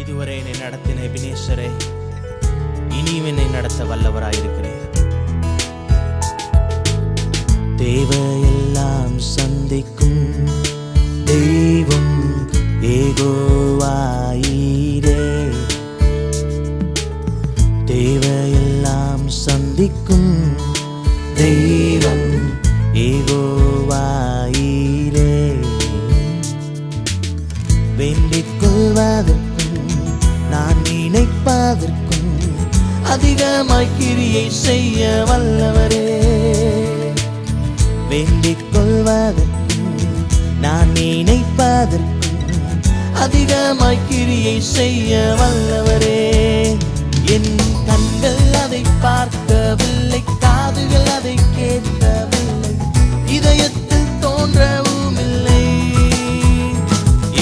இதுவரை என்னை நடத்தின எபினேசரே, இனியும் என்னை நடத்த வல்லவராயிருக்கிறீர். தேவையெல்லாம் சந்திக்கும் தெய்வம் யெகோவாயீரே. தேவையெல்லாம் சந்திக்கும் தெய்வம் யெகோவாயீரே. வேண்டிக் கொள்வதற்கும் நான் நினைப்பதற்கும் அதிகமாய் கிரியை செய்ய வல்லவரே. வேண்டிக் கொள்வதற்கும் நான் நினைப்பதற்கும் அதிகமாய் கிரியை செய்ய வல்லவரே. என் கண்கள் அதை பார்க்கவில்லை, காதுகள் அதை கேட்கவில்லை, இதயத்தில் தோன்றவும் இல்லை.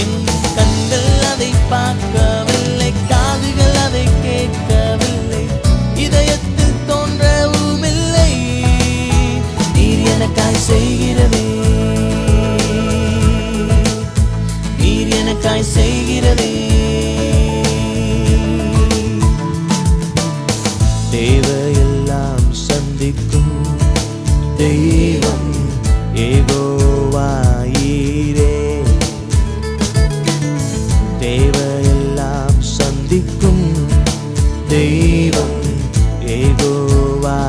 என் கண்கள் அதை பார்க்கவில்லை, காதுகள் அதை கேட்கவில்லை, இதயத்தில் தோன்றவும் இல்லை. நீர் எனக்காய் செய்கிறதே, நீர் எனக்காய் செய்கிறதே. தேவையெல்லாம் சந்திக்கும் தெய்வம் யெகோவாயீரே. தேவையெல்லாம் சந்திக்கும் தெய்வம் யெகோவாயீரே.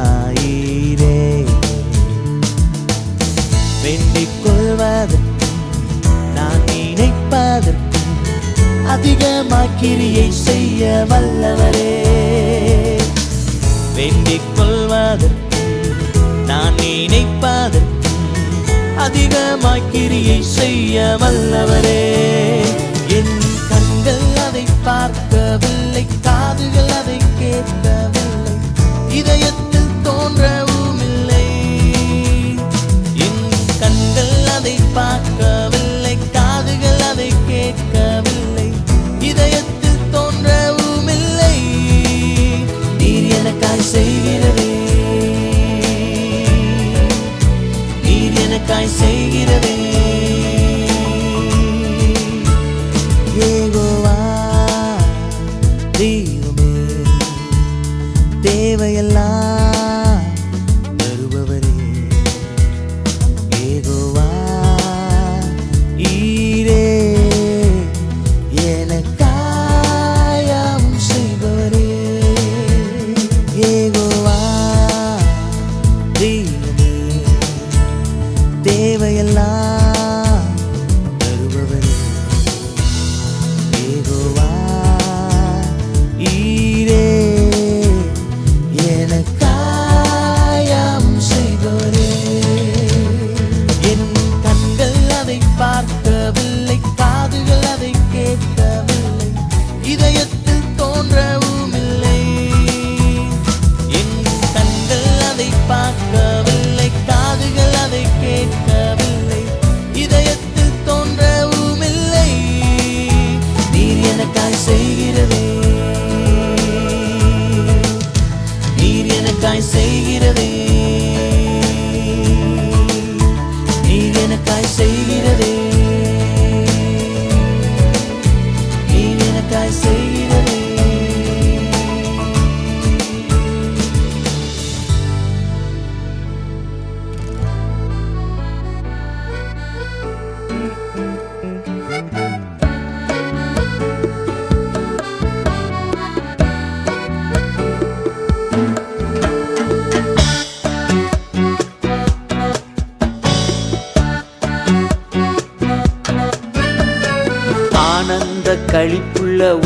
வேண்டிக் கொள்வதற்கும் நான் நினைப்பதற்கும் அதிகமாய் கிரியை செய்ய வல்லவரே. வேண்டிக் கொள்வதற்கும் நான் நினைப்பதற்கும் அதிகமாய் கிரியை செய்ய வல்லவரே. என் கண்கள் அதை பார்க்கவில்லை, காதுகள் அதை கேட்கவில்லை, இதயத்தில் தோன்றவும் இல்லை. என் கண்கள் அதை பார்க்கவில்லை, காதுகள் அதை கேட்கவில்லை, இதயத்தில் தோன்றவும் இல்லை. நீர் எனக்காய் செய்கிறதே, நீர் எனக்காய் செய்கிறதே.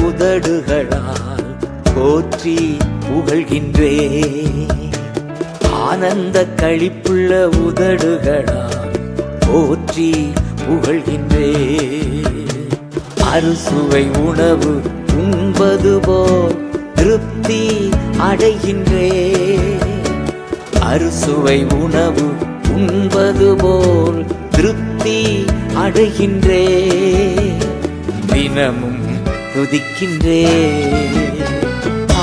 உதடுகளால் போற்றி புகழ்கின்றே. ஆனந்த களிப்புள்ள உதடுகளால் போற்றி புகழ்கின்றே. அறுசுவை உணவு உண்பது போல் திருப்தி அடைகின்றே. அறுசுவை உணவு உண்பது போல் திருப்தி அடைகின்றே. தினமும் துதிக்கின்றே.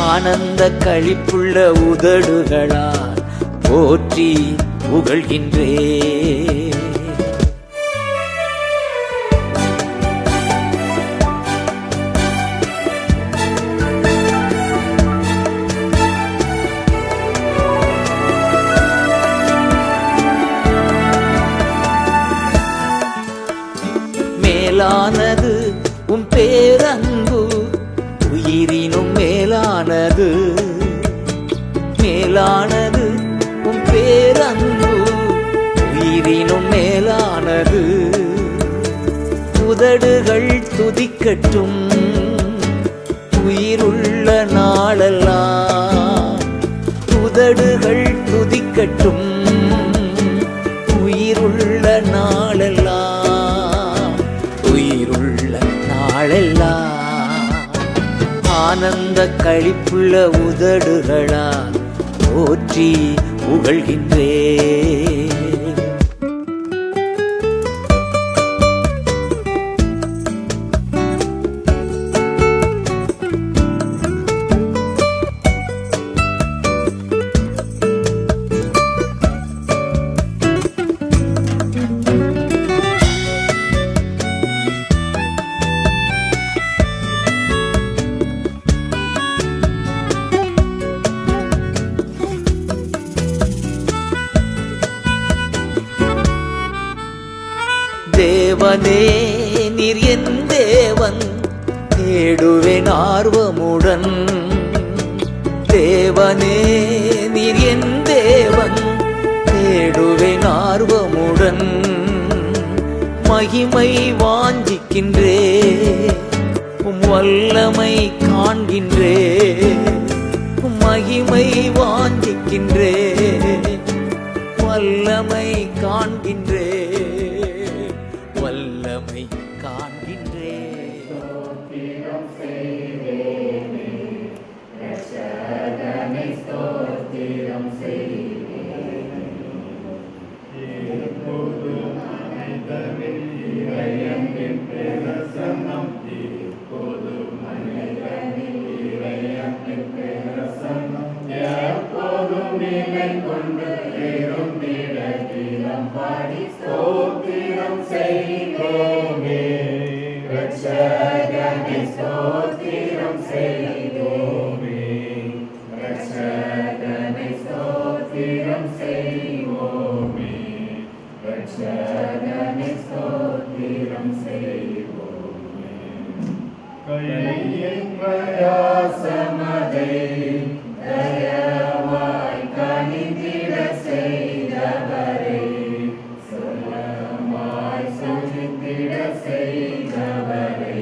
ஆனந்த களிப்புள்ள உதடுகளால் போற்றி புகழ்கின்றே. மேலானது உம் பேரன்பு, உயிரினும் மேலானது. மேலானது உம் பேரன்பு, உயிரினும் மேலானது. உதடுகள் துதிக்கட்டும் உயிருள்ள நாளெல்லாம். உதடுகள் துதிக்கட்டும் உயிருள்ள நாளெல்லாம். உயிருள்ள நாளெல்லாம். ஆனந்த களிப்புள்ள உதடுகளால் போற்றி புகழ்கின்றே. தேவனே நீர் என் தேவன், தேடுவேன் ஆர்வமுடன். தேவனே நீர் என் தேவன், தேடுவேன் ஆர்வமுடன். மகிமை வாஞ்சிக்கின்றே, உம் வல்லமை காண்கின்றே. மகிமை வாஞ்சிக்கின்றே, வல்லமை காண்கின்றே. வல்லமை காண்கின்றே. ஸ்தோத்திரம் செய்தோமே ரட்சகனே, ஸ்தோத்திரம் செய்தோமே ரட்சகனே, ஸ்தோத்திரம் செய்வோமே ரட்சகனே, ஸ்தோத்திரம் செய்வோமே. கையின் பிரயாசமதை தயவாய் கனிந்திட செய்தவரே, சொல்லமாய் சுகித்திட செய்தவரே,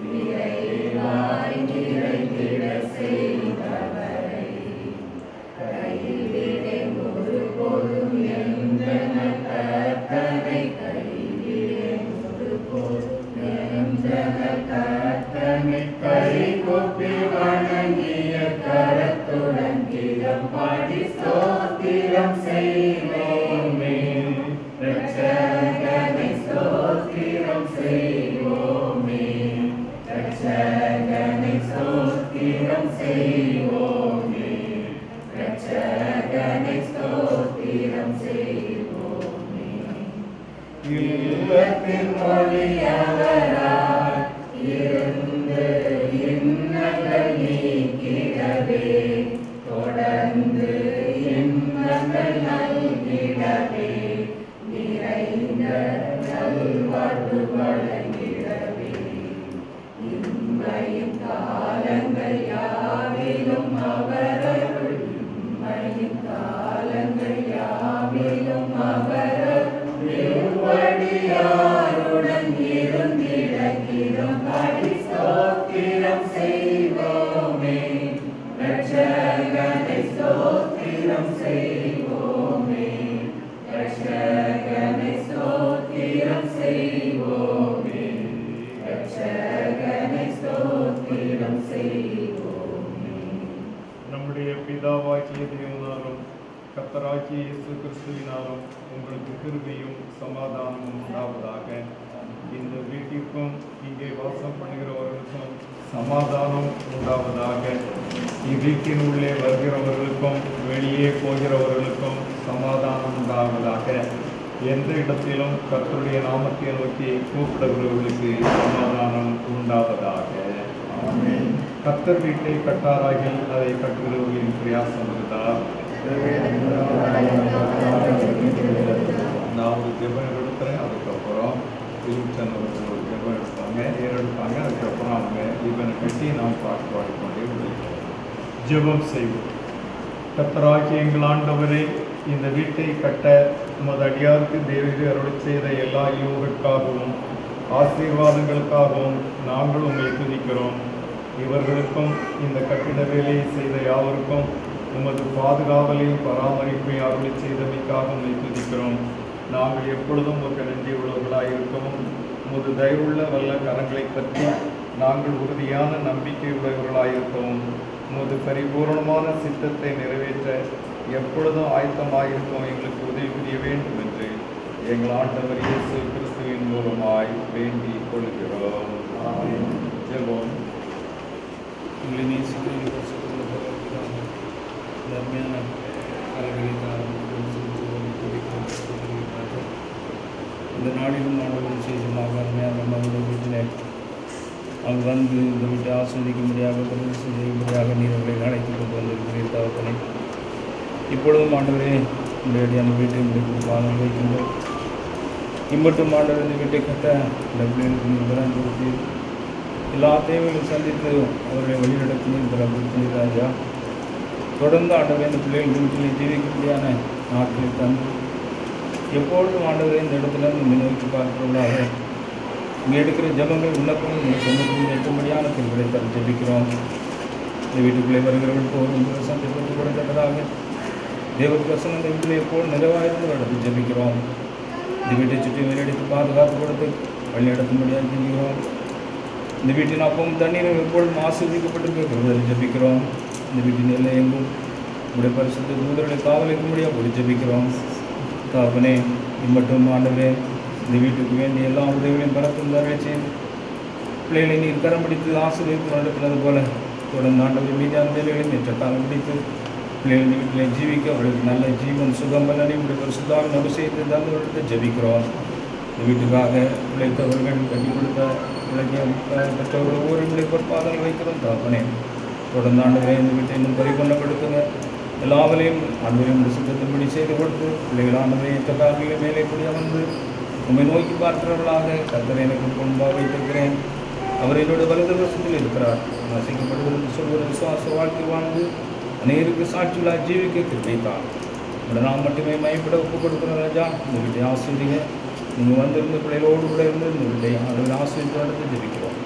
நிறைவாய் நிறைந்திட செய்தவரை, கைவிடே ஒருபோதும் எந்தன கர்த்தனை, கைவிடே ஒருபோதும் எந்தன கர்த்தனை, கைகூப்பி வணங்கிய கரத்துடன் கீதம் பாடி ஸ்தோத்திரம் செய்வோமே ரட்சகனை, ஸ்தோத்திரம் செய்வோமே ரட்சகனை, ஸ்தோத்திரம் செய்வோமே ரட்சகனை, ஸ்தோத்திரம் செய்வோமே. இல்லத்தின் மொழியவராய் இருந்து இன்னங்கள் நீக்கிடவே, தொடர்ந்து இன்னங்கள் நல்கிடவே, நிறைந்த நல்வாழ்வு வழங்கிடவே, இம்மையின் காலங்கள் யாவிலும் அவரருள், இம்மையின் காலங்கள் யாவிலும் அவரருள், திருவடியாருடன் இருந்திட கிரம் பாடி ஸ்தோத்திரம் ரட்சகனை ஸ்தோத்திரம் செய்வோமே, ரட்சகனை ஸ்தோத்திரம் செய்வோமே, ரட்சகனை ஸ்தோத்திரம் செய்வோமே. நம்முடைய பிதாவாகிய தேவனாலும் கர்த்தராகிய இயேசு கிறிஸ்துவினாலும் உங்களுக்கு கிருபையும் சமாதானமும் உண்டாவதாக. இந்த வீட்டிற்கும் இங்கே வாசம் பண்ணுகிறவர்களுக்கும் சமாதானம் உண்டாவதாக. இவ்வீட்டின் உள்ளே வருகிறவர்களுக்கும் வெளியே போகிறவர்களுக்கும் சமாதானம் உண்டாவதாக. எந்த இடத்திலும் கர்த்தருடைய நாமத்தை நோக்கி கூப்பிடுகிறவர்களுக்கு சமாதானம் உண்டாவதாக. கர்த்தர் வீட்டை கட்டாராகில் அதை கட்டுகிறவர்களின் பிரயாசம் இருந்தால் நான் ஒரு ஜெபம் எடுக்கிறேன். அதுக்கப்புறம் திருச்செந்தவர்கள் ஒரு ஜெபம் எடுப்பாங்க, ஏறெடுப்பாங்க. அதுக்கப்புறம் அவங்க இவனை கட்டி நாம் பாட்டு பாடிக்கொண்டே முடிப்போம். ஜெபம் செய்வோம். கர்த்தராகிய எங்கள் ஆண்டவரே, இந்த வீட்டை கட்ட உமது அடியாருக்கு தேவரீர் அருளி செய்த எல்லா யோகக்காகவும் ஆசீர்வாதங்களுக்காகவும் நாங்கள் உங்களை துதிக்கிறோம். இவர்களுக்கும் இந்த கட்டிட வேலையை செய்த யாவருக்கும் உமது பாதுகாவலையும் பராமரிப்பையும் அருளி செய்தமைக்காக உங்களை துதிக்கிறோம். நாங்கள் எப்பொழுதும் ஒரு நன்றி உள்ளவர்களாக இருக்கவும் உமது தயவுள்ள வல்ல கரங்களை பற்றி நாங்கள் உறுதியான நம்பிக்கை உள்ளவர்களாக இருக்கவும் உமது பரிபூர்ணமான சித்தத்தை நிறைவேற்ற எப்பொழுதும் ஆயத்தமாயிருக்கவும் எங்களுக்கு உதவி புரிய வேண்டும் என்று எங்கள் ஆண்டவர் இயேசு கிறிஸ்துவின் மூலமாய் வேண்டிக் கொள்கிறோம். ஜெபம். உங்களை நேசிக்கிறேன். தர்மியான இந்த நாளிலும் ஆண்டவர் விசேஷமாக அருமையான மகளிர் வீட்டில் அங்கு வந்து இந்த வீட்டை ஆஸ்வதிக்கும்படியாக பிரதேசம் செய்யும்படியாக நீர் அவர்களை அழைத்து கொண்டு வந்திருக்கிறீர் தகப்பனே. இப்பொழுதும் ஆண்டவரே இந்த அந்த வீட்டை உங்களுக்கு பாதம் வைக்கின்றோம். இம்மட்டும் ஆண்டவர் இந்த வீட்டை கட்ட இந்த பிள்ளைகளுக்கு நீங்கள் கொடுத்து எல்லா தேவைகளையும் சந்தித்து அவர்களை வழிநடத்தினீர் ராஜா. தொடர்ந்து ஆண்டவரே இந்த பிள்ளைகள் வீட்டில் ஜீவிக்கும்படியான நாட்களை தந்து எப்பொழுதும் ஆண்டவரே இந்த இடத்துல இருந்து நோக்கி பார்க்கிறவர்களாக இங்கே எடுக்கிற ஜபங்கள் விண்ணப்பங்கள் நீங்கள் சொந்தத்தில் எட்டும்படியான திருவிழை தர ஜபிக்கிறோம். இந்த வீட்டுக்குள்ளே வருகிறவர்களுக்கு ஒரு சந்திப்பு கொடுத்ததாக தேவ பிரசனம் இந்த வீட்டில் எப்போது நிறைவாயிருந்து நடத்தி ஜபிக்கிறோம். இந்த வீட்டை சுற்றி வெளியெடுத்து பாதுகாப்பு கொடுத்து வழிநடத்தும்படியாக செஞ்சுக்கிறோம். இந்த வீட்டின் அப்பவும் தண்ணீரும் எப்பொழுதும் ஆசீர்வதிக்கப்பட்டிருக்கிறது ஜபிக்கிறோம். இந்த வீட்டின் எல்லை எங்கும் உடைய பரிசுத்த தூதர்களை காவலிக்கும்படியாக ஒரு ஜபிக்கிறோம். தாப்பனே இம்மட்டும் ஆண்டவரே இந்த வீட்டுக்கு வேண்டிய எல்லா உதவிகளையும் பரத்தும் தரவே செய்து பிள்ளைகளை நீர் கரம் பிடித்து ஆசீர்வதித்து நடத்தினது போல தொடர்ந்து ஆண்டவர் மீதான வேலைகளை நேற்ற காலம் பிடித்து பிள்ளைகள் இந்த வீட்டிலே ஜீவிக்க அவர்களுக்கு நல்ல ஜீவன் சுகம் பலனை உடைய பரிசுத்தாவின் அபிஷேகத்தை தந்தவர்களுக்கு ஜபிக்கிறோம். இந்த வீட்டுக்காக உழைத்தவர்கள் கட்டி கொடுத்த பெற்றவர்கள் ஒவ்வொரு பிள்ளை பொறுப்பாதல் வைக்கிறோம். தாப்பனே தொடர்ந்து ஆண்டவரே இந்த வீட்டை இன்னும் பறிகொள்ளப்படுத்துங்க. எல்லாவரையும் ஆண்டவரையும் சுத்தத்தின்படி செய்து கொடுத்து பிள்ளைகள் ஆண்டவரை எத்த காலங்களில் மேலே கூடிய வந்து உண்மை நோக்கி பார்க்கிறவர்களாக கர்த்தரை எனக்கு முன்பாக வைத்திருக்கிறேன். அவர் என்னோட வலது வருஷத்தில் இருக்கிறார். வசிக்கப்படுவது சொல்வது விசுவாச வாழ்க்கை வாழ்ந்து அநேருக்கு சாட்சிகளாக ஜீவிக்க கிடைத்தார். உங்களை நாம் மட்டுமே மயப்பட ஒப்புக் கொடுக்கிற ராஜா. இந்த வீட்டை ஆசிரியங்க நீங்கள் வந்திருந்து பிள்ளைகளோடு கூட இருந்து இந்த வீட்டை ஆண்டவரை ஆசிரியத்து நடத்தி ஜெபிக்கிறோம்.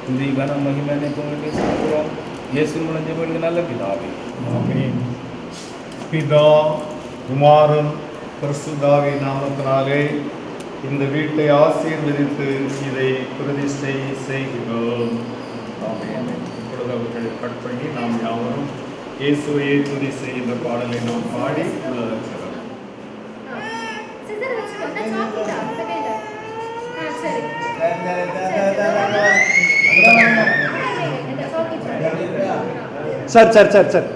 துதி கன மகிமை உங்களுக்கு சொல்கிறோம். இயேசு மூலம் ஜெபங்களுக்கு நல்ல பிதாவே. ஆமென். பிதா குமாரன் பரிசுத்தாவின் நாமத்தினாலே இந்த வீட்டை ஆசீர்வதித்து இதை பிரதிஷ்டை செய்கிறோம். ஆமென். இப்பொழுது அவர்களை கட் பண்ணி நாம் யாவரும் இயேசுவையே துதி செய்கின்ற பாடலை நாம் பாடி உள்ளதற்கிறோம். சார் சார் சார் சார்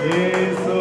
Yesu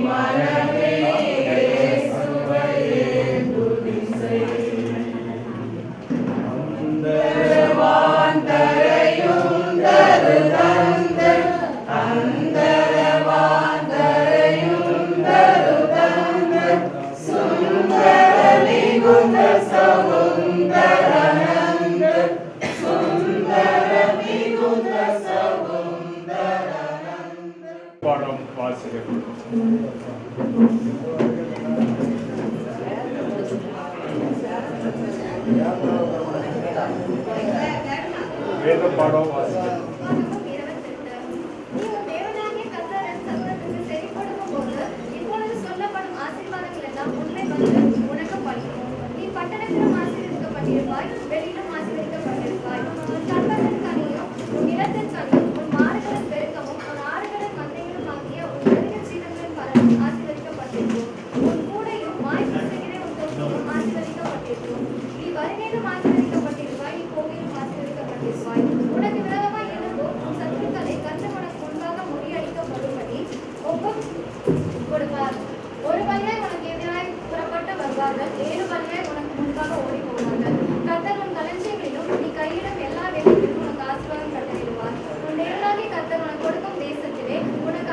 மனமே இயேசுவையே துதி செய். அந்தரவான் தரையும் தருதந்த, அந்தரவான் தரையும் தருதந்த, சுந்தர மிகுந்த சவுந்தரானந்த, சுந்தர மிகுந்த சவுந்தரானந்த. பாடம் வாசிக்கப்படும். வேத பாடம் வாசிக்கப்படும். உனக்கு விரோதமாய் எழும்பும் உன் சத்துருக்களை கர்த்தர் உனக்கு முன்பாக முறியடிக்கப்படும்படி ஒப்புக் கொடுப்பார். ஒரு பலியாய் உனக்கு எதிராய் புறப்பட்டு வருவார்கள், 7 பலியாய் உனக்கு முன்பாக ஓடி போவார்கள். கர்த்தர் உன் களஞ்சியங்களிலும் நீ கையிடும் எல்லா வேலைகளிலும் உனக்கு ஆசீர்வாதம் கட்டளையிடுவார். உன் தேவனாகிய கர்த்தர் உனக்கு கொடுக்கும் தேசத்திலே உனக்கு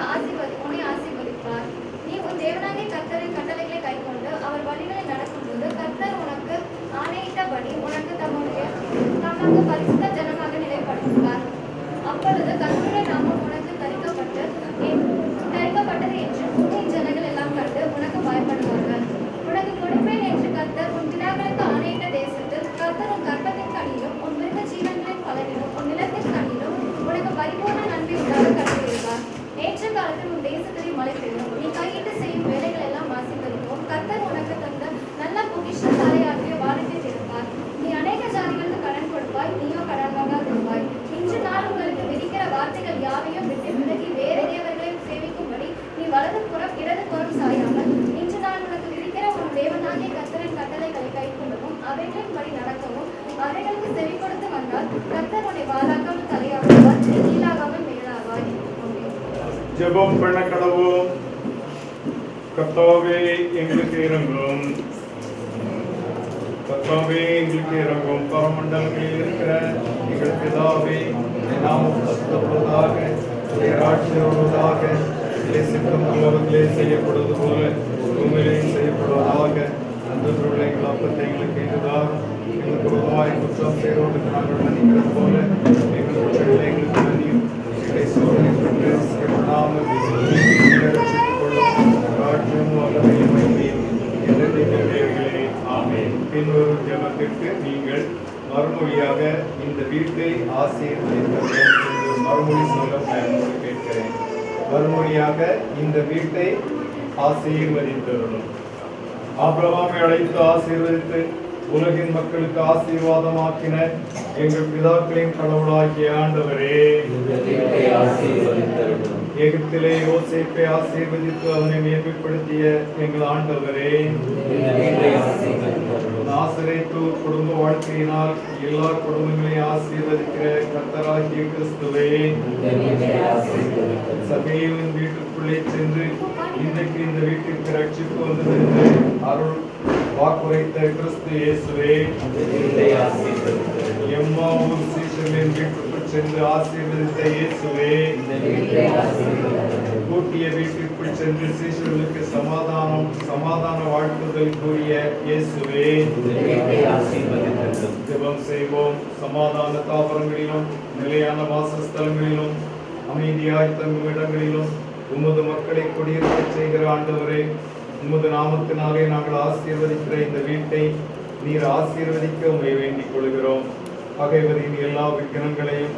உன்னை ஆசீர்வதிப்பார். நீ உன் தேவனாகிய கர்த்தரின் கட்டளைகளை கைக்கொண்டு அவர் வழிகளில் நடக்கும்போது கர்த்தர் உனக்கு ஆணையிட்டபடி உனக்கு தமக்கு பரிசுத்த ஜனமாக நிலைப்படுத்துவார். அப்பொழுது கர்த்தருடைய நாமம் உனக்கு தரிக்கப்பட்டது என்று உன்னின் ஜனங்கள் எல்லாம் கண்டு உனக்கு பயப்படுவார்கள். உனக்கு கொடுப்பேன் என்று கர்த்தர் உன் பிதாக்களுக்கு ஆணையிட்ட தேசத்தில் கர்த்தர் உன் கர்ப்பத்தின் கனியிலும் உன் மிருக ஜீவன்களின் பலனிலும் உன் நிலத்தின் கனியிலும் உனக்கு பரிபூர்ண நன்மை உண்டாக கட்டளையிடுவார். ஏற்ற காலத்தில் உன் தேசத்திலே மழை பெய்யும், நீ கையிட்டு செய்யும் வேலைகள் எல்லாம் ஆசீர்வதிக்கும். கர்த்தர் உனக்கு தந்த நல்ல பொக்கிஷசாலையாகிய வானத்தை திறப்பார். நீ அநேக ஜாதிகளுக்கு கடன் கொடுப்பாய், நீயோ கடன் வாங்காதிருப்பாய். இன்று நான் உங்களுக்கு விதிக்கிற வார்த்தைகள் யாவையும் விட்டு விலகி வேறு தேவர்களையும் சேவிக்கும்படி நீ வலது புறம் இடது புறம் சாயாமல் இன்று நான் உனக்கு விதிக்கிற உன் தேவனாகிய கர்த்தரின் கட்டளைகளை கைக்கொள்ளவும் அவைகளின்படி நடக்கவும் அவைகளுக்கு செவி கொடுத்து வந்தால் கர்த்தர் உன்னை வாழாக்காமல் தலையாடுவார், நீ கீழாகாமல் மேலாவாய். ஜெபம் பண்ண கடவோம். கர்த்தாவே எங்களுக்கு இறங்கும், கர்த்தாவே எங்களுக்கு இறங்கும். பரமண்டலங்களில் இருக்கிற எங்கள் பிதாவே, நாமம் பரிசுத்தப்படுவதாக, ராட்சியம் வருவதாக, சித்தம் உலகத்திலே செய்யப்படுவது போல பூமியிலேயும் செய்யப்படுவதாக. அந்த எங்கள் அப்பத்தை எங்களுக்கு இதுதான், எங்களுக்கு உருவாய் குற்றம் செய்வோருக்கு நாங்கள் மன்னிக்கிறது போல எங்கள் குற்றங்களை எங்களுக்கு மன்னியும். எங்களை சோதனை கொண்டு செய்யப்படாமல் ராட்சியமும் வல்லமையும் மகிமையும் என்றென்றைக்கும் தேவர்களே. ஆமென். பின்வரும் ஜெபத்திற்கு நீங்கள் மறுமொழியாக இந்த வீட்டை ஆசீர்வதித்தவர்கள் என்று மறுமொழி சொல்ல பயன்போடு கேட்கிறேன். மறுமொழியாக இந்த வீட்டை ஆசீர்வதித்தவர்களும். ஆபிரகாமை அழைத்து ஆசீர்வதித்து உலகின் மக்களுக்கு ஆசீர்வாதமாக்கின எங்கள் பிதாக்களின் கடவுளாகிய ஆண்டவரே, எகிப்திலே யோசேப்பை ஆசீர்வதித்து அவனை மேன்மைப்படுத்திய எங்கள் ஆண்டவரே, நாசரேத்தூர் குடும்ப வாழ்க்கையினால் எல்லா குடும்பங்களையும் ஆசீர்வதிக்கிற கர்த்தராகிய கிறிஸ்துவே, சபையின் வீட்டுக்குள்ளே சென்று இன்றைக்கு இந்த வீட்டிற்கு ரட்சிப்பு வந்ததென்று அருள் வாக்குரைத்த கிறிஸ்து இயேசுவே, எம்மாவூர் சீஷர்களின் வீட்டுக்குள் சென்று ஆசீர்வதித்த இயேசுவே, கூட்டிய வீட்டிற்குள் சென்று சீஷர்களுக்கு சமாதான வாழ்த்துதல் கூறிய இயேசுவே, ஜெபம் செய்வோம். சமாதான தாபரங்களிலும் நிலையான வாசஸ்தலங்களிலும் அமைதியாய் தங்கும் இடங்களிலும் உமது மக்களை குடியிருக்க செய்கிற ஆண்டவரே, உமது நாமத்தினாலே நாங்கள் ஆசீர்வதிக்கிற இந்த வீட்டை நீர் ஆசீர்வதிக்க உம்மை வேண்டிக் கொள்கிறோம். பகைவரின் எல்லா விக்கிரங்களையும்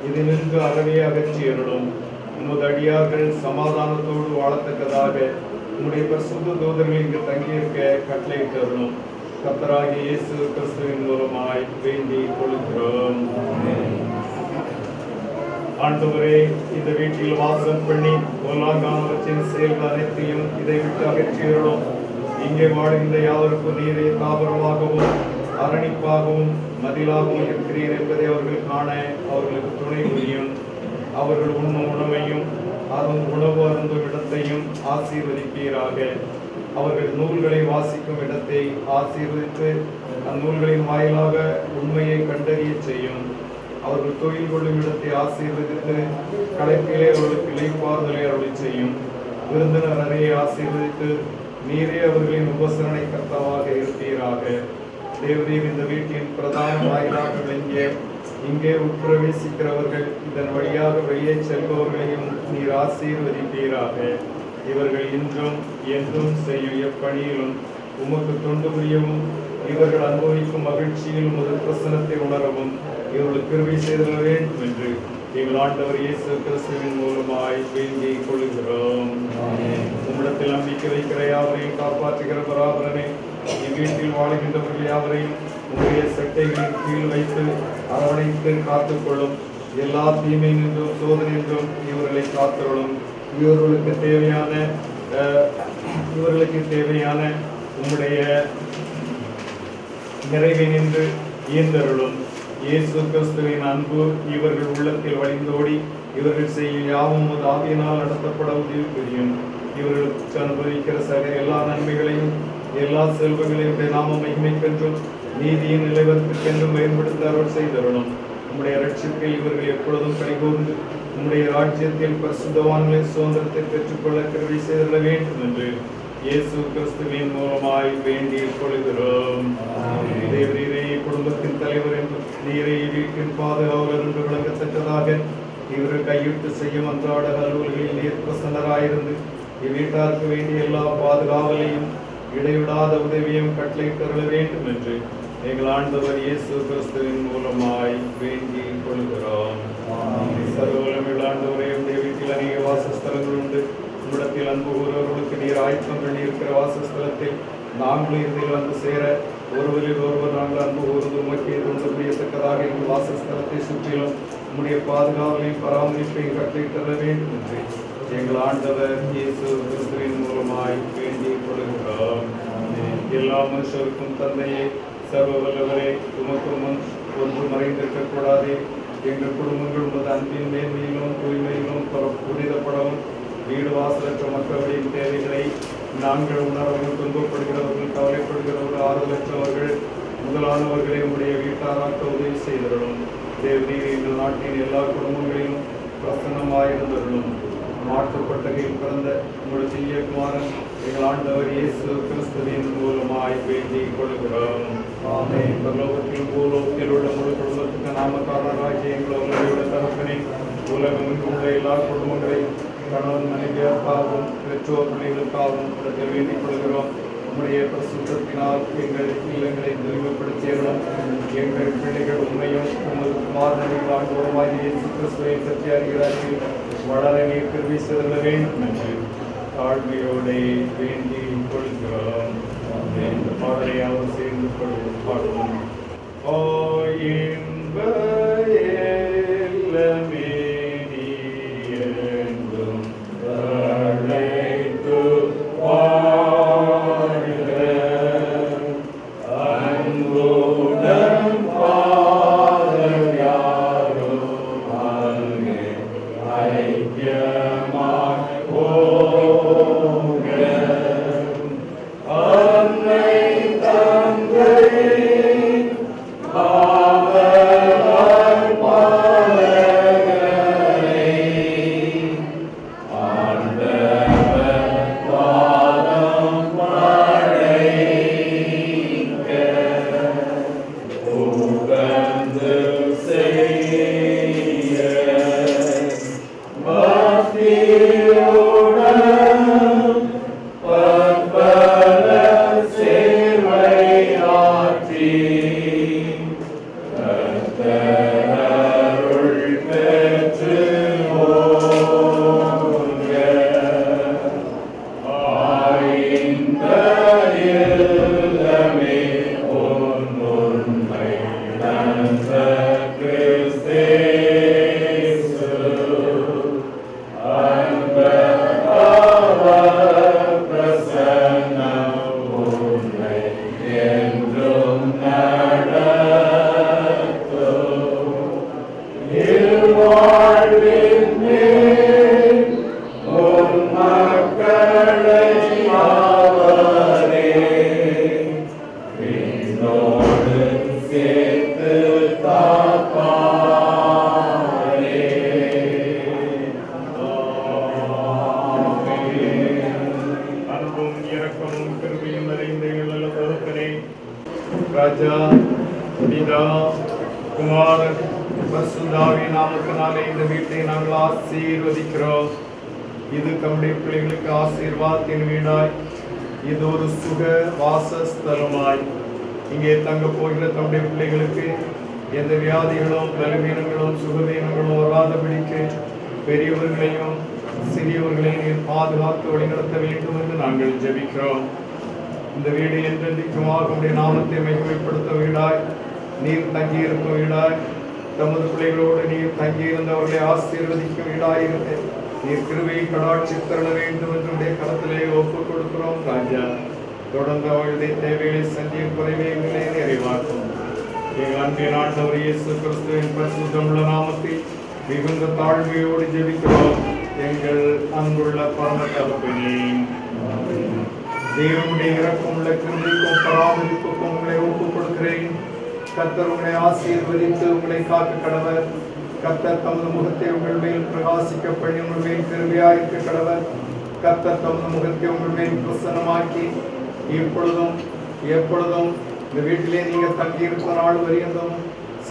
இதிலிருந்து அறவே அகற்றியருளும். உமது அடியார்கள் சமாதானத்தோடு வாழத்தக்கதாக உம்முடைய பரிசுத்த தூதர்கள் இங்கு தங்கியிருக்க கட்டளையிட்டருளும். கர்த்தராகிய இயேசு கிறிஸ்துவின் மூலமாய் வேண்டிக் கொள்கிறோம். ஆண்டவரே, இந்த வீட்டில் வாசம் பண்ணி பொல்லாங்கானவற்றின் செயல்கள் அனைத்தையும் இதை விட்டு அகற்றியருளும். இங்கே வாழ்கின்ற யாவருக்கும் நீரே தாபரமாகவும் அரணிப்பாகவும் மதிலாகவும் இருக்கிறீர் என்பதை அவர்கள் காண அவர்களுக்கு துணை புரியும். அவர்கள் உண்ணும் உணவையும் உணவு அருந்தும் இடத்தையும் ஆசீர்வதிப்பீராக. அவர்கள் நூல்களை வாசிக்கும் இடத்தை ஆசீர்வதித்து அந்நூல்களின் வாயிலாக உண்மையை கண்டறிய செய்யும். அவர்கள் தொழில் கொள்ளும் இடத்தை ஆசீர்வதித்து களைப்பிலே அவர்களுக்கு இளைப்பாறுதலை அருளி செய்யும். விருந்தினர் அறையை ஆசீர்வதித்து நீரே அவர்களின் உபசரணை கர்த்தாவாக இருப்பீராக. தேவரீர் இந்த வீட்டின் பிரதான வாயிலாக விளங்கிய இங்கே உட்பிரவேசிக்கிறவர்கள் இதன் வழியாக வெளியே செல்பவர்களையும் நீர் ஆசீர்வதிப்பீராக. இவர்கள் இன்றும் என்றும் செய்யும் எப்பணியிலும் உமக்கு தொண்டு புரியவும் இவர்கள் அனுபவிக்கும் மகிழ்ச்சியில் உமது பிரசனத்தை உணரவும் இவர்களுக்கு கிருபை செய்தல வேண்டும் என்று எங்கள் ஆண்டவர் இயேசு கிறிஸ்துவின் மூலமாய் வேண்டிக் கொள்கிறோம். உம்மிடத்தில் நம்பிக்கை வைக்கிற யாவரையும் காப்பாற்றுகிற பராபரனே, இவ்வீட்டில் வாழுகின்றவர்கள் யாவரையும் உங்களுடைய சட்டைகளின் கீழ் வைத்து அரவணைத்து காத்துக்கொள்ளும். எல்லா தீமை நின்றும் சோதனை என்றும் இவர்களை காத்துள்ளும். இவர்களுக்கு தேவையான உம்முடைய நிறைவை நின்று இயந்தருளும். இயேசு கிறிஸ்துவின் அன்பு இவர்கள் உள்ளத்தில் வழிந்தோடி இவர்கள் செய்யும் யாவும் ஆவியினால் நடத்தப்பட உதவி புரியும். இவர்களுக்கு அனுபவிக்கிற எல்லா நன்மைகளையும் எல்லா செல்வங்களையும் நாம மகிமைக்கென்றும் நீதியின் நிலைவரத்திற்கென்றும் மேம்படுத்த அருள் செய்தருளும். உம்முடைய ரட்சிப்பில் இவர்கள் எப்பொழுதும் கைகூர்ந்து உம்முடைய ராஜ்யத்தில் பரிசுத்தவான்களின் சுதந்திரத்தை பெற்றுக்கொள்ள கிருபை செய்தருள வேண்டும் என்று இயேசு கிறிஸ்துவின் மூலமாய் வேண்டிக் கொள்கிறோம். தேவரீரே குடும்பத்தின் தலைவர் என்று நீரே வீட்டின் பாதுகாவலர் என்று விளங்கத்தக்கதாக இவர்கள் கையிட்டு செய்யும் அன்றாட அலுவல்களில் நீர் பிரசன்னராயிருந்து இவ்வீட்டாருக்கு வேண்டிய எல்லா பாதுகாவலையும் இடைவிடாத உதவியும் கட்டளையிட்டருள வேண்டும் என்று எங்கள் ஆண்டவர் இயேசு கிறிஸ்துவின் மூலமாய் வேண்டிக் கொள்கிறோம். சர்வவல்லமையுள்ள ஆண்டவரே, உடைய வீட்டில் அநேக வாசஸ்தலங்கள் உண்டு. உம்மிடத்தில் அன்பு கூறுவர்களுக்கு நீர் ஆயத்தம் பண்ணி இருக்கிற வாசஸ்தலத்தில் நாங்கள் இறுதியில் வந்து சேர ஒருவரில் ஒருவர் நாங்கள் அன்பு கூர்ந்து உமக்கே தொண்டு புரியத்தக்கதாக எங்கள் வாசஸ்தலத்தை சுற்றிலும் உம்முடைய பாதுகாவலையும் பராமரிப்பையும் கட்டளையிட வேண்டும் என்று எங்கள் ஆண்டவர் இயேசு கிறிஸ்துவின் மூலமாய் வேண்டிக் கொள்கிறோம். எல்லா மனுஷருக்கும் தந்தையே, சர்வ வல்லவரே, உமக்கு முன் ஒன்று மறைந்திருக்கக்கூடாது. எங்கள் குடும்பங்கள் உமது அன்பின் மேன்மையிலும் தூய்மையிலும் புனிதப்படவும் வீடு வாசலற்ற மக்களுடைய தேவைகளை நாங்கள் உணரவும் துன்பப்படுகிறவர்கள், கவலைப்படுகிறவர்கள், ஆறுதலற்றவர்கள் முதலானவர்களை உடைய வீட்டாராக்க உதவி செய்தருளும். தேவரீர் எங்கள் நாட்டின் எல்லா குடும்பங்களிலும் பிரசன்னமாயிருந்தருளும். மாற்றுப்பட்டகையில் பிறந்த உங்களுடைய திவ்யகுமாரன் எங்கள் ஆண்டவர் இயேசு கிறிஸ்துவின் மூலமாய் வேண்டிக் கொள்கிறோம். பரலோகத்தில் பூலோகத்தில் உள்ள முழு குடும்பத்துக்கு நாமக்காரராகிய எங்களுடைய தரப்பினை உலகம் உள்ள எல்லா குடும்பங்களையும் கணவன் மனைவியாகவும் பெற்றோர் பிள்ளைகளுக்காகவும் இடத்தில் வேண்டிக் கொள்கிறோம். உம்முடைய பிரசுத்தத்தினால் எங்கள் இல்லங்களை தெளிவுபடுத்தியர்களும் எங்கள் பிள்ளைகள் உண்மையும் உமது குமாரனின் ஆண்டவருமாய் இயேசு கிறிஸ்துவை பற்றி அறிகிறார்கள் வளர நீர் கிருபை செய்தருள வேண்டும் என்று தாழ்மையோடு வேண்டிக் கொள்கிறோம். இந்த பாடலை அவர் சேர்ந்து பாடுவோம். Amen. அன்பும் இரக்கமும் கிருபையும் நிறைந்த நல்ல தகப்பனே, ராஜா பிதா குமாரன் பரிசுத்தாவியின் நாமத்தினாலே இந்த வீட்டை நாங்கள் ஆசீர்வதிக்கிறோம். இது தம்முடைய பிள்ளைகளுக்கு ஆசீர்வாதத்தின் வீடாய், இது ஒரு சுக வாசஸ்தலமாய் இங்கே தங்க போகிற தம்முடைய பிள்ளைகளுக்கு எந்த வியாதிகளும் பலவீனங்களும் சுகவீனங்களும் வராதபடிக்கு பெரியவர்களையும் சிறியவர்களையும் நீர் பாதுகாத்து வழிநடத்த வேண்டும் என்று நாங்கள் ஜெபிக்கிறோம். இந்த வீடு என்றென்றைக்குமாக உடைய நாமத்தை மகிமைப்படுத்த வீடாய், நீர் தங்கியிருக்கும் வீடாய், தமது பிள்ளைகளோடு நீர் தங்கியிருந்தவர்களை ஆசீர்வதிக்கும் வீடாய் இருந்து நீர் கிருபையை கடாட்சி தர வேண்டும் என்று உடைய கரத்திலே ஒப்புக் கொடுக்கிறோம். ராஜா, தொடர்ந்து அவளுடைய தேவைகளை சந்தியும் குறைவைகளை நிறைவாக்கும். எங்கள் அன்பின் ஆண்டவர் இயேசு கிறிஸ்துவின் பரிசுத்தமுள்ள நாமத்தில் மிகுந்த தாழ்மையோடு ஜெபிக்கிறோம். எங்கள் அன்புள்ள பரம தகப்பனே, தேவனுடைய இரக்கமுள்ள கிருபைக்கும் பராமரிப்புக்கும் உங்களை ஒப்புக் கொடுக்கிறேன். கர்த்தர் உங்களை ஆசீர்வதித்து உங்களை காக்க கடவர். கர்த்தர் தமது முகத்தை உங்கள் மேல் பிரகாசிக்க பண்ணி உங்கள் மேல் கிருபையாயிருக்க கடவர். கர்த்தர் தமது முகத்தை உங்கள் மேல் பிரசன்னமாக்கி இப்பொழுதும் எப்பொழுதும் இந்த வீட்டிலே நீங்கள் தங்கியிருக்கிற நாள் வரையும்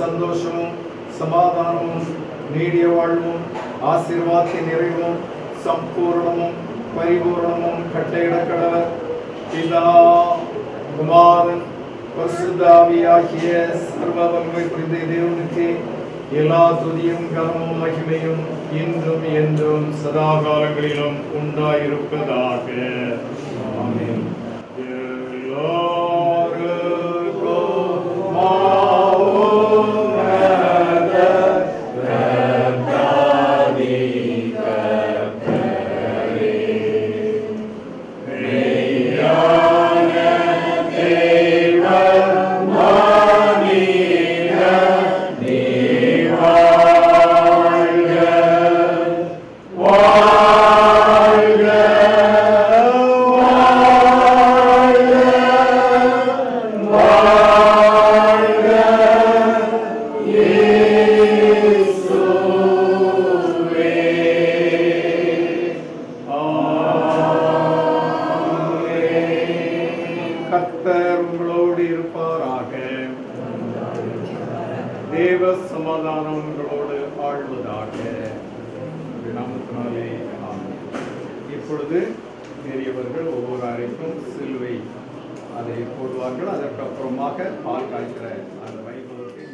சந்தோஷமும் சமாதானமும் நீடிய வாழ்வும் ஆசீர்வாதத்தின் நிறைவும் சம்பூர்ணமும் பரிபூர்ணமும் கட்டளையிட கடவர். பிதா குமாரன் பரிசுத்த ஆவியாகிய சர்வ வல்லமை புரிந்த தேவனுக்கு எல்லா துதியும் கனமும் மகிமையும் இன்றும் என்றும் சதா காலங்களிலும் உண்டாயிருப்பதாக. ஆமென். கர்த்தர் உங்களோடு இருப்பாராக. தேவ சமாதானம் உங்களோடு ஆழ்வதாக. நாமத்தினாலே ஆமென். இப்பொழுது பெரியவர்கள் ஒவ்வொரு அறைக்கும் சிலுவை அதை போடுவார்கள். அதற்கு அப்புறமாக பால் காய்க்கிற அந்த வைபவத்தை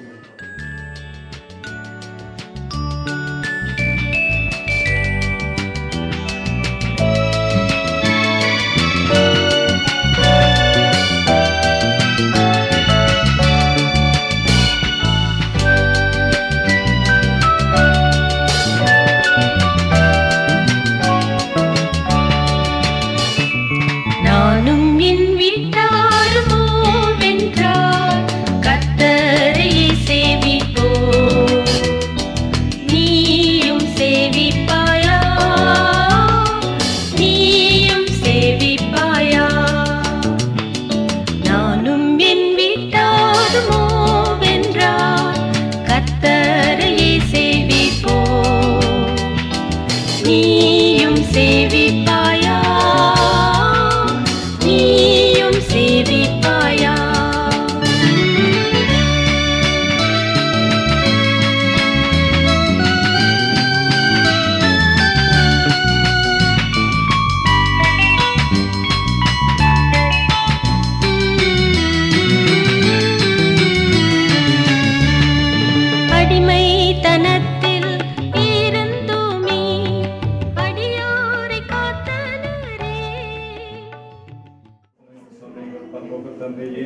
தந்தையே,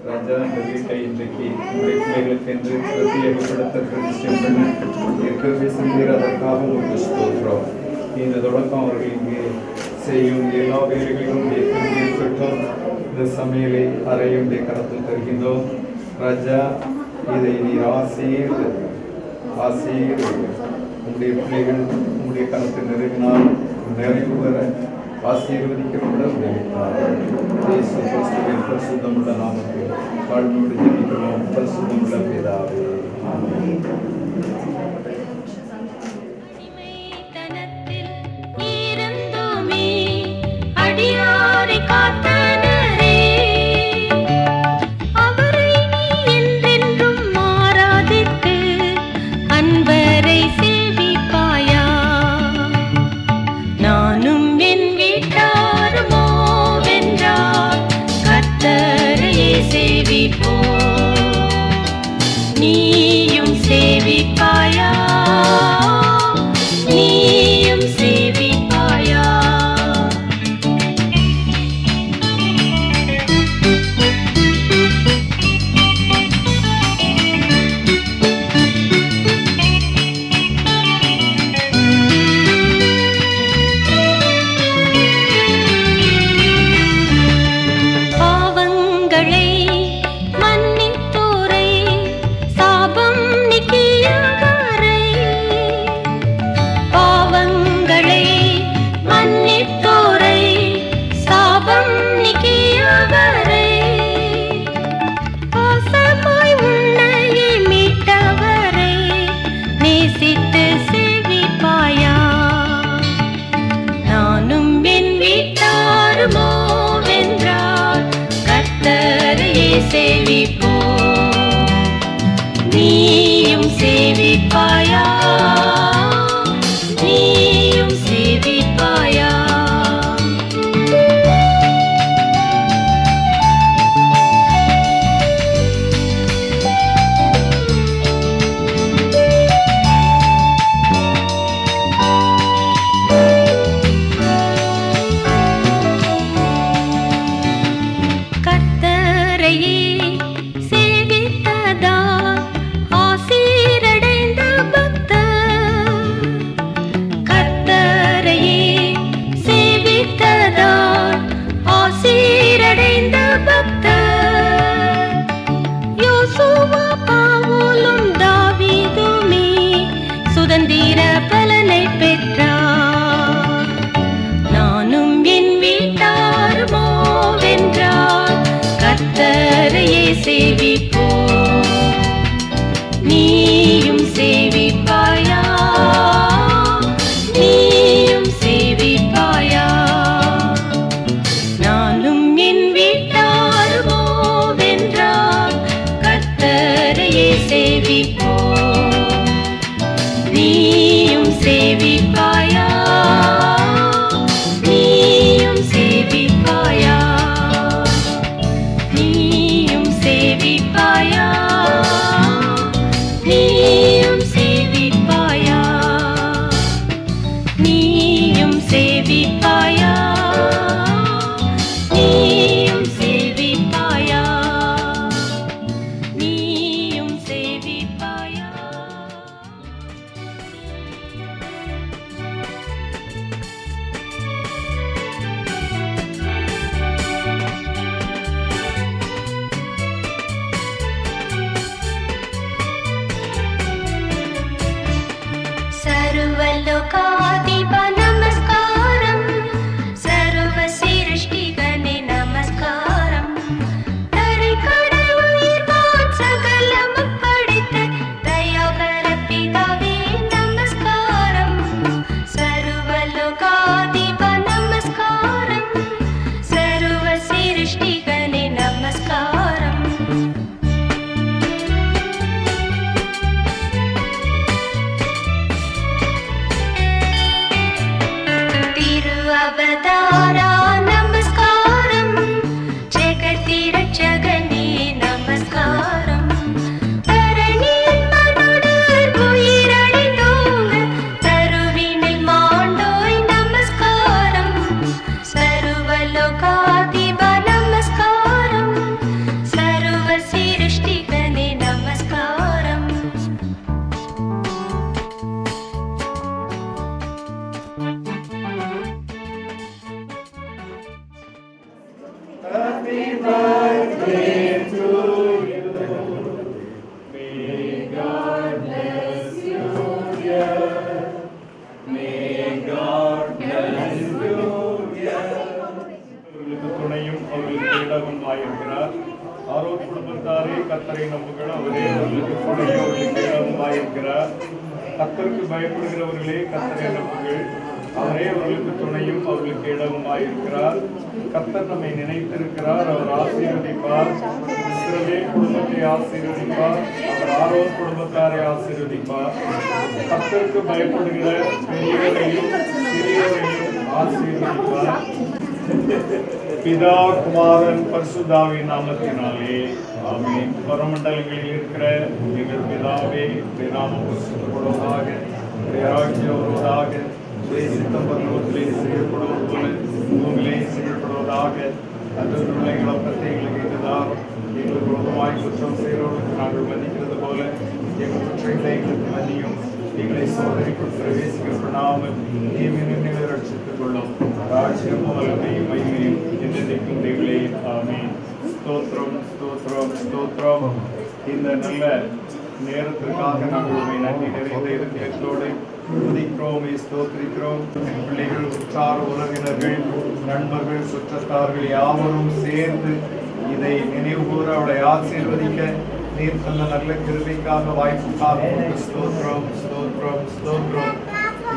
ராஜா, இந்த வீட்டை இன்றைக்கு உங்களுடைய பிள்ளைகளுக்கு என்று பிரத்யேகப்படுத்த கிருபை செய்கிற அதற்காக உங்களுக்கு ஸ்தோத்திரம். இந்த தொடக்கம் அவர்கள் இங்கே செய்யும் எல்லா வேலைகளிலும் இருக்கட்டும். இந்த சமையலை அறையுடைய கரத்தில் தருகின்றோம். ராஜா, இதை நீர் ஆசீர் உங்களுடைய பிள்ளைகள் உங்களுடைய கரத்தில் நிறைவினால் நிறைவு பெற ஆசீர்வதிக்கப்பட விடுவித்தார். இயேசு கிறிஸ்துவின் பரிசுத்தமுள்ள நாமத்தில் தாழ்மையோடு ஜெபிக்கிறோம். பரிசுத்தமுள்ள பிதாவே, ஆமென். அடிமைத்தனத்தில் இருந்தோமே, அடியாரை காத்தனரே, அவரை நீ என்றென்றும் மாறாதிட்டு அன்பரை சேவிப்பாயா? நானும் என் வீட்டாருமோ வென்றார் கர்த்தரையே சேவிப்போம். நீயும் சேவிப்பாயா? நீயும் சேவிப்பாயா? பாவங்களை மன்னித்தோரை, சாபம் நீக்கியவரை, பாவங்களை மன்னித்தோரை, சாபம் நீக்கியவரை, பாசமாய் உன்னையே மீட்டவரை நேசித்து சேவிப்பாயா? நானும் என் வீட்டாருமோ வென்றார் கர்த்தரையே சேவிப்போம். நீயும் சேவிப்பாயா? நீயும் சேவிப்பாயா? கர்த்தரையே சேவித்ததால் ஆசீரடைந்த பக்தர், கர்த்தரையே சேவித்ததால் ஆசீரடைந்த பக்தர், யோசுவா பவுலும் தாவீதுமே சுதந்திர பலனை பெற்றார். நானும் என் வீட்டாருமோ வென்றார் கர்த்தரையே சேவிப்போம். நீயும் சேவிப்பாயா? நீயும் சேவிப்பாயா? நானும் என் வீட்டாருமோ வென்றார் கர்த்தரையே சேவிப்போம். நீயும் சேவிப்பாயா? நீயும் சேவிப்பாயா? நீயும் சேவிப்பாயா? நீயும் சேவிப்பாயா? நீயும் சேவிப்பாயா? நீயும் சேவிப்பாயா? நீயும் சேவிப்பாயா? सर्वलोकाधिप नमस्कारम्, सर्वसिरुष्टिगणे नमस्कारम्, तरिकडल उयिर्वान् सकलमुम् पடைத்த दयाबर पितावे नमस्कारम्. सर्वलोकाधिप नमस्कारम्, सर्वसिरुष्टिगणे नमस्कारम्. तिरुअवतारा नमस्कारम्, जगतिरक्षगणे नमस्कारम्, தரணியின் மனுடர் உயிரடைந்தோங்க தருவினில் மாண்டோய் நமஸ்காரம். सर्वलोकाधिप नमस्कारम्, सर्वसिरुष्टिगणे नमस्कारम्. Happy birthday to you. May God bless you, dear. May God bless you, dear. அவர்களுக்கு இடமுமாயிருக்கிறார். ஆரோன் குடும்பத்தாரே கர்த்தரை நம்புங்கள், அவரே அவர்களுக்கு துணையும் அவர்களுக்கு இடமுமாயிருக்கிறார். கர்த்தருக்கு பயப்படுகிறவர்களே கர்த்தரை நம்புங்கள், அவரே அவர்களுக்கு துணையும் அவர்களுக்கு இடமுமாயிருக்கிறார். கர்த்தர் நம்மை நினைத்திருக்கிறார், அவர் ஆசீர்வதிப்பார். இஸ்ரவேல் குடும்பத்தை ஆசீர்வதிப்பார், அவர் ஆரோன் குடும்பத்தாரை ஆசீர்வதிப்பார். கர்த்தருக்கு பயப்படுகிற பெரியவரையும் சிறியவரையும் ஆசீர்வதிப்பார். பிதா குமாரன் பரிசுத்தாவின் நாமத்தினாலே ஆமென். பரமண்டலங்களில் இருக்கிற எங்கள் பிதாவே, நாமம் பரிசுத்தப்படுவதாக, ராஜ்யம் வருவதாக, சித்தம் பரலோகத்திலே செய்யப்படுவது போல பூமியிலே செய்யப்படுவதாக. அன்றுள்ள இழப்பத்தை எங்களுக்கு இதுதான். எங்களுக்கு விரோதமாய் குற்றம் செய்கிறவர்களுக்கு நாங்கள் மன்னிக்கிறது போல எங்கள் குற்றங்களை எங்களுக்கு மன்னியும். எங்களை சோதனைக்குள் பிரவேசிக்கப்படாமல் தீமையை ரட்சித்துக் கொள்ளும். ராஜ்யமும் வல்லமையும் மகிமையும் என்றென்றைக்கும் தேவனே. ஆமென். ஸ்தோத்திரம் ஸ்தோத்திரம் ஸ்தோத்திரம். இந்த நல்ல நேரத்திற்காக நாங்கள் உண்மை நன்றி நிறைந்த இருக்கையோடு துதிக்கிறோம், ஸ்தோத்திரிக்கிறோம். பிள்ளைகள், உற்றார் உறவினர்கள், நண்பர்கள், சுற்றத்தார்கள் யாவரும் சேர்ந்து இதை நினைவுகூர அவளை ஆசீர்வதிக்க நீர் தந்த நல்ல கிருபைக்காக வாய்ப்புக்காக ஸ்தோத்திரம் ஸ்தோத்திரம் ஸ்தோத்திரம்.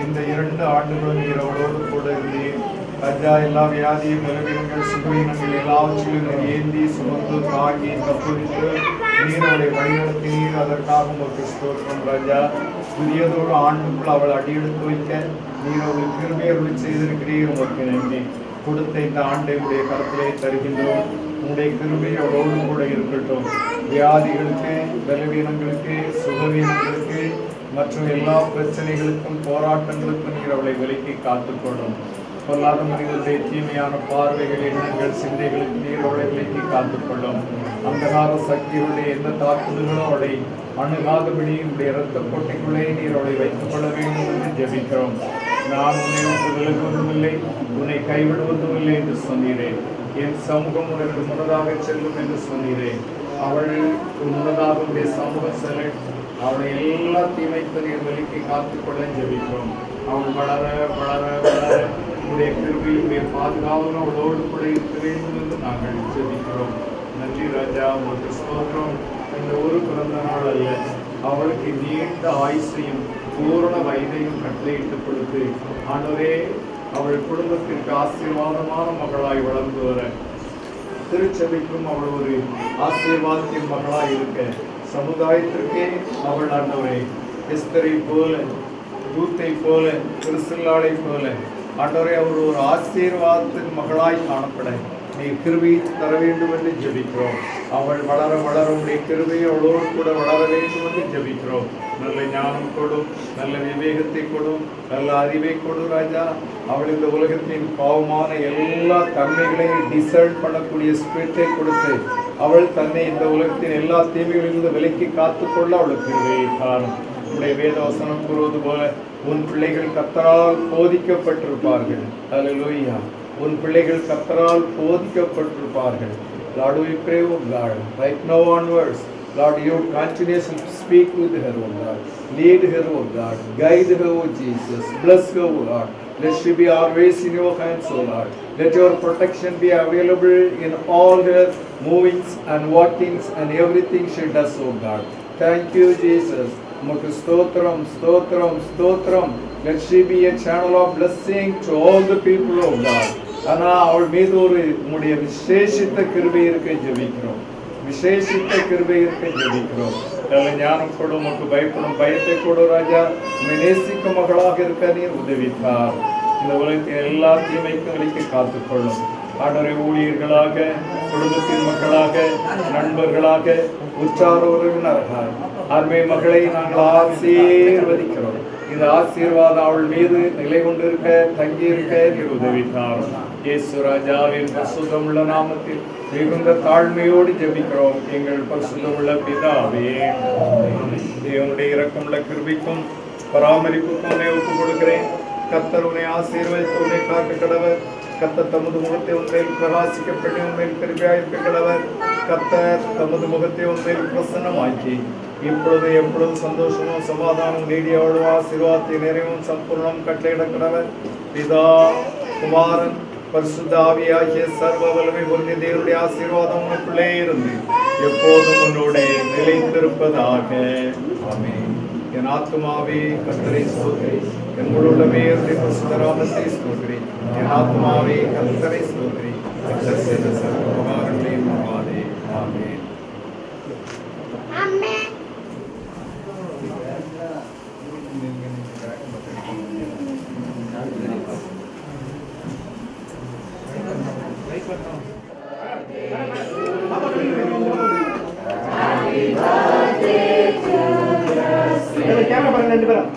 இந்த 2 ஆண்டுகளும் நீர் அவளோடு கூட இருந்தீர். ராஜா, எல்லா வியாதியும் பலவீனங்கள் சுகவீனங்கள் எல்லாவற்றிலும் நீர் ஏந்தி சுமந்து தாங்கி தப்புவித்து நீர் அவளை வழிநடத்தினீர். அதற்காக உங்களுக்கு ஸ்தோத்திரம் ராஜா. புதியதோடு ஆண்டுக்குள் அவள் அடியெடுத்து வைக்க நீர் அவளுக்கு கிருபையை செய்திருக்கிறீர். உங்களுக்கு நன்றி. கொடுத்த இந்த ஆண்டை உடைய கருத்திலே தருகின்றோம். உங்களுடைய கிருபை அவளோடு கூட இருக்கட்டும். வியாதிகளுக்கு, பலவீனங்களுக்கு, சுகவீனங்களுக்கு மற்றும் எல்லா பிரச்சனைகளுக்கும் போராட்டங்களுக்கும் நீர் அவளை விலக்கி காத்துக்கொள்ளும். பொல்லாத மனிதனுடைய தீமையான பார்வைகள், எண்ணங்கள், சிந்தைகளுக்கு நீர் அவளை விலக்கி காத்துக்கொள்ளும். அந்தகார சக்திகளுடைய எந்த தாக்குதல்களும் அவளை அணுகாதபடி உடைய இரத்த கோட்டைக்குள்ளே நீர் அவளை வைத்துக் கொள்ள வேண்டும் என்று ஜெபிக்கிறோம். நான் உன்னை விட்டு விலகுவதும் இல்லை, உன்னை கைவிடுவதும் இல்லை என்று சொன்னீரேன். என் சமூகம் உனக்கு முன்னதாக செல்லும் என்று சொன்னீரேன். அவள் முன்னதாக உடைய சமூகம் செல்ல அவளை எல்லா தீமைக்கு நீர் விலக்கி காத்துக்கொள்ள ஜெபிக்கிறோம். அவள் வளர வளர வளர உடைய கிருபையுடைய பாதுகாவலும் அவளோடு கூட இருக்க வேண்டும் என்று நாங்கள் ஜெபிக்கிறோம். நன்றி ராஜா, உங்களுக்கு ஸ்தோத்திரம். இந்த ஒரு பிறந்த நாள் அல்ல, அவளுக்கு நீண்ட ஆயுசையும் பூரண வயதையும் கட்டளையிட்டு கொடுத்து ஆண்டவரே அவள் குடும்பத்திற்கு ஆசீர்வாதமான மகளாய் வளர்ந்து வர, திருச்சபைக்கும் அவள் ஒரு ஆசீர்வாதத்தின் மகளாய் இருக்க, சமுதாயத்திற்கே அவள் ஆண்டவரே எஸ்தரை போல, ரூத்தை போல, பிரிசில்லாளை போல ஆண்டவரே அவர் ஒரு ஆசீர்வாதத்தின் மகளாய் காணப்பட நீ கிருபை தர வேண்டும் என்று ஜெபிக்கிறோம். அவள் வளர வளர உடைய கிருபை அவளோடு கூட வளர வேண்டும் என்று ஜெபிக்கிறோம். நல்ல ஞானம் கொடும், நல்ல விவேகத்தை கொடும், நல்ல அறிவை கொடு ராஜா. அவள் இந்த உலகத்தின் பாவமான எல்லா தன்மைகளையும் டிசர்ட் பண்ணக்கூடிய ஸ்பிரிட்டை கொடுத்து அவள் தன்னை இந்த உலகத்தின் எல்லா தீமைகளிலிருந்து விலக்கி காத்துக்கொள்ள அவளுக்கு கிருபையை தாரும். உடைய வேதவசனம் கூறுவது போல உன் பிள்ளைகள் கர்த்தரால் போதிக்கப்பட்டிருப்பார்கள். அல்லேலூயா. உன் பிள்ளைகள் கர்த்தரால் போதிக்கப்பட்டிருப்பார்கள். Lord, we pray, O God, right now onwards, Lord, you continuously speak with her, O God. Lead her, O God. Guide her, O Jesus. Bless her, O Lord. Let she be always in your hands, O Lord. Let your protection be available in all her movings and walkings and everything she does, O God. Thank you, Jesus. உமக்கு ஸ்தோத்திரம் ஸ்தோத்திரம் ஸ்தோத்திரம். Let she be a channel of blessing to all the people of God. ஆனால் அவள் மீது ஒரு உம்முடைய விசேஷித்த கிருபை இருக்க ஜெபிக்கிறோம். விசேஷித்த கிருபை இருக்க ஜெபிக்கிறோம். நல்ல ஞானம் கொடு, உமக்கு பயப்படும் பயத்தை கொடு ராஜா. உம்மை நேசிக்கும் மகளாக இருக்க நீர் உதவித்தார். இந்த உலகத்தின் எல்லா தீமைக்கும் விலக்கி காத்துக்கொள்ளும். ஆண்டவரே, ஊழியர்களாக, குடும்பத்தின் மக்களாக, நண்பர்களாக, உற்றார் உறவினர்கள் அருமை மகளை நாங்கள் ஆசீர்வதிக்கிறோம். இந்த ஆசீர்வாதம் அவள் மீது நிலை கொண்டிருக்க, தங்கி இருக்க நீர் உதவித்தார். இயேசு ராஜாவின் பரிசுத்தமுள்ள நாமத்தில் மிகுந்த தாழ்மையோடு ஜெபிக்கிறோம் எங்கள் பரிசுத்தமுள்ள பிதாவே. தேவனுடைய இரக்கமுள்ள கிருபைக்கும் பராமரிப்புக்கும் உன்னை ஒப்புக் கொடுக்கிறேன். கர்த்தர் உன்னை ஆசீர்வதித்து உன்னை காக்க கடவர். கர்த்தர் தமது முகத்தை உன்மேல் பிரகாசிக்கப்பட்டு உன்மேல் கிருபையாயிருக்க கடவர். கர்த்தர் தமது முகத்தை உன்மேல் பிரசன்னமாக்கி இப்பொழுது எப்பொழுது சந்தோஷமும் சமாதானம் நீடியோடும் ஆசீர்வாதத்தை நிறைவும் சம்பூர்ணம் கட்டளையிட கடவர். பிதா குமாரன் பரிசுத்தாவியாகிய சர்வ வல்லமை பொருந்திய தேவனுடைய ஆசீர்வாதம் உனக்குள்ளே இருந்து எப்போதும் உன்னோட நிலைத்திருப்பதாக. ஆமென். என் ஆத்துமாவே கர்த்தரை ஸ்தோத்திரி, என் முழுள்ளமே அவருடைய பரிசுத்த நாமத்தை ஸ்தோத்திரி. என் ஆத்துமாவே கர்த்தரை ஸ்தோத்திரி, கர்த்தர் செய்த சர்வ உபகாரங்களையும் மறவாதே. ஆமென். கேமரா பாருங்க ரெண்டு பேரும்.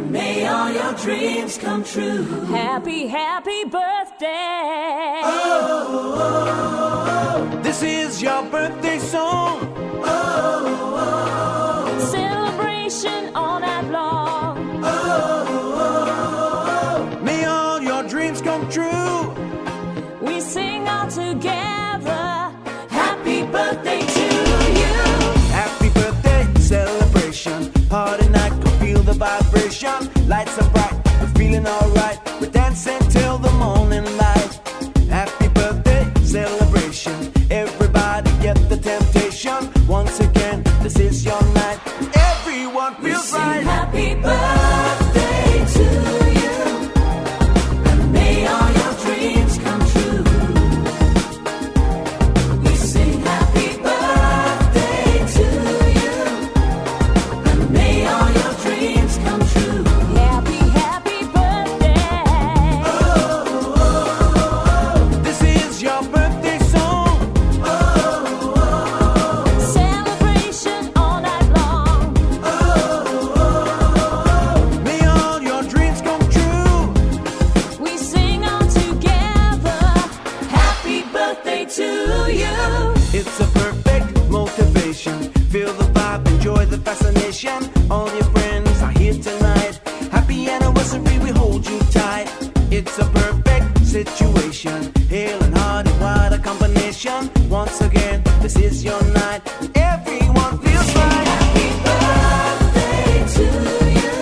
May all your dreams come true. Happy, happy birthday. This is your birthday song. Celebration all night long. May all your dreams come true. We sing all together. Happy birthday to you. Happy birthday celebration. Party night, can feel the vibration. Lights are bright, we're feeling alright. We're dancing till the morning light. Happy birthday celebration. Everybody get the temptation. Once again, this is your night. Everyone feels right. Happy birthday to you. And may all your dreams come true. We sing happy birthday to you. And may all your dreams come true. Happy, happy birthday. This is your birthday song. Celebration all night long. May all your dreams come true. We sing all together. Happy birthday to you. It's a perfect motivation. Feel the vibe, enjoy the fascination. All your friends are here tonight. Happy anniversary, we hold you tight. It's a perfect situation. Hail and hearty, what a combination. Once again, this is your night. Everyone feels right. Happy birthday to you.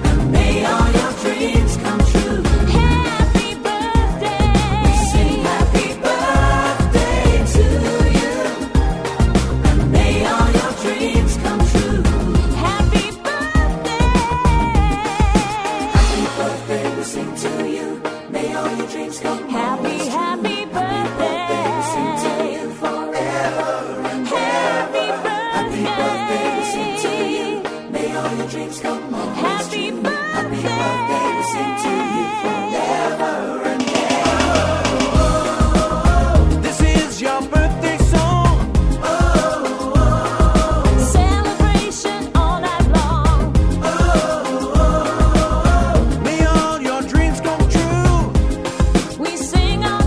And may all your dreams come true. Happy birthday. We sing happy birthday to you. And may all your dreams come true. Happy birthday. Happy birthday, we sing to you. May all your dreams come true. Happy, happy birthday. We sing to you forever and Happy ever. Happy birthday, we sing to you. birthday. May all your dreams come true. Happy Happy birthday, we sing to you forever and ever. This is your birthday song. Celebration all night long. May all your dreams come true. We sing all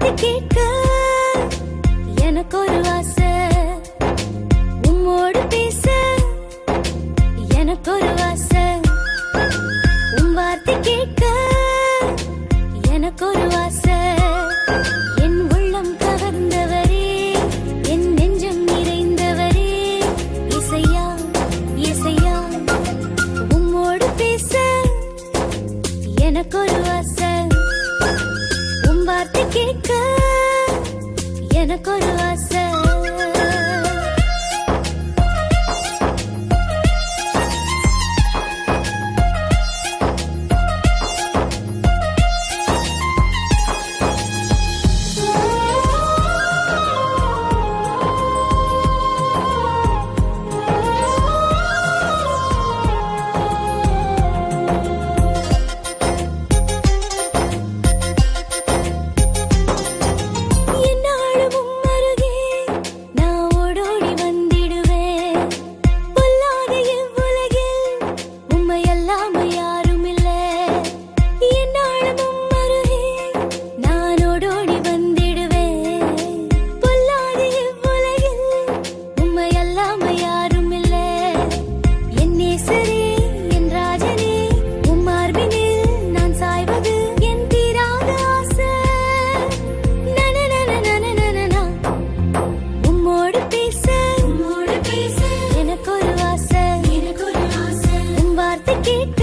வார்த்தை கேட்க எனக்கு ஒரு ஆசை, உம்மோடு பேச எனக்கு ஒரு ஆசை, உம் வார்த்தை கேட்க எனக்கு ஒரு ஆசை. என் உள்ளம் கவர்ந்தவரே, என் நெஞ்சம் நிறைந்தவரே, இசையா இசையா உம்மோடு பேச எனக்கு ஒரு ஆசை, உம் வார்த்தை கேட்க எனக்கு ஒரு ஆசை. என்னாலும் உம் அருகே நான் ஓடோடி வந்திடுவேன். பொல்லாத இவ்வுலகில் உம்மை அல்லாம யாரும் இல்லை. என்னாலும் உம் அருகே நான் ஓடோடி வந்திடுவேன். பொல்லாத இவ்வுலகில் உம்மை அல்லாம யாரும் இல்லை. என் நேசரே, என் ராஜனே, உம் மார்பினில் நான் சாய்வது என் தீராத ஆசை. நனநனநனநனநா. உம்மோடு பேச எனக்கு ஒரு ஆசை, உம் வார்த்தை கேட்க